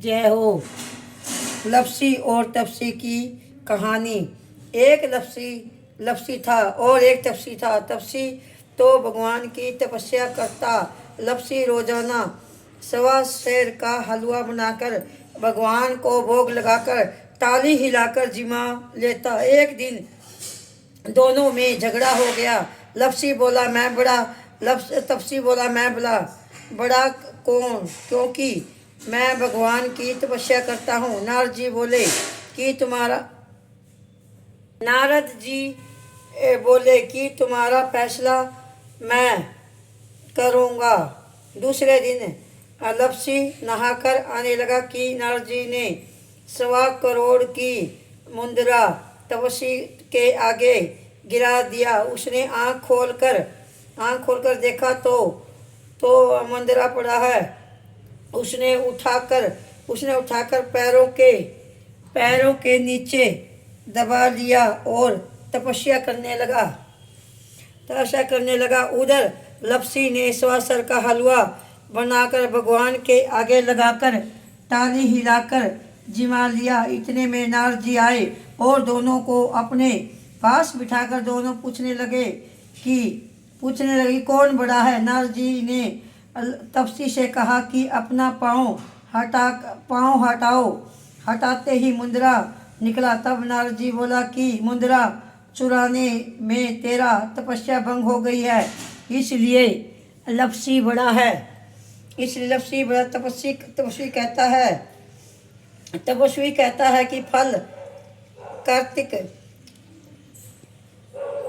जय हो। लप्सी और तपसी की कहानी। एक लप्सी था और एक तपसी था। तपसी तो भगवान की तपस्या करता। लप्सी रोजाना 1.25 सेर का हलवा बनाकर भगवान को भोग लगाकर ताली हिलाकर जिमा लेता। एक दिन दोनों में झगड़ा हो गया। लप्सी बोला मैं बड़ा, तपसी बोला मैं बड़ा कौन, क्योंकि मैं भगवान की तपस्या करता हूँ। नारद जी बोले कि तुम्हारा फैसला मैं करूँगा। दूसरे दिन लप्सी नहाकर आने लगा कि नारद जी ने 1.25 करोड़ की मुद्रा तपसी के आगे गिरा दिया। उसने आँख खोलकर देखा तो मुद्रा पड़ा है। उसने उठाकर पैरों के नीचे दबा लिया और तपस्या करने लगा। उधर लप्सी ने 1.25 सेर का हलवा बनाकर भगवान के आगे लगाकर ताली हिलाकर जिमा लिया। इतने में नारद जी आए और दोनों को अपने पास बिठाकर दोनों पूछने लगे कि कौन बड़ा है। नारद जी ने तपसी से कहा कि अपना पाँव हटाओ। हटाते ही मुद्रा निकला। तब नारद जी बोला कि मुद्रा चुराने में तेरा तपस्या भंग हो गई है, इसलिए लप्सी बड़ा है। तपस्वी कहता है कि फल कार्तिक।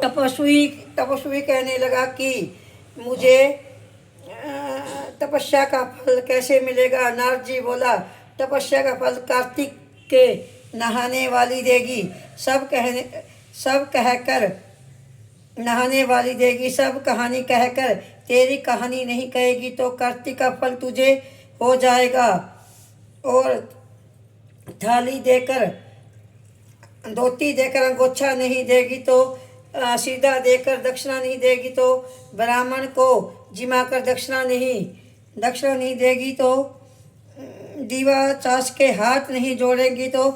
तपस्वी कहने लगा कि मुझे तपस्या का फल कैसे मिलेगा। नारद जी बोला तपस्या का फल कार्तिक के नहाने वाली देगी। सब कहानी कहकर तेरी कहानी नहीं कहेगी तो कार्तिक का फल तुझे हो जाएगा। और धोती देकर अंगोछा नहीं देगी तो सीधा देकर दक्षिणा नहीं देगी तो ब्राह्मण को जिमा कर दक्षिणा नहीं देगी तो दीवा चास के हाथ नहीं जोड़ेगी तो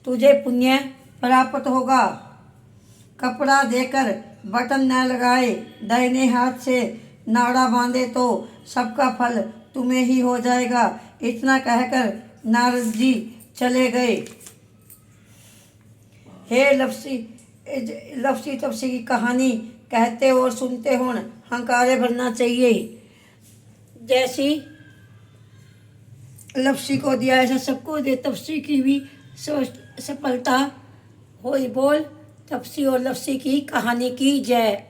तुझे पुण्य प्राप्त होगा। कपड़ा देकर बटन न लगाए, दाहिने हाथ से नाड़ा बांधे तो सबका फल तुम्हें ही हो जाएगा। इतना कहकर नारद जी चले गए। हे लप्सी तपसी की कहानी कहते और सुनते हों हंकारे भरना चाहिए। जैसी लप्सी को दिया ऐसा सबको दे। तपसी की भी सफलता होई। बोल तपसी और लप्सी की कहानी की जय।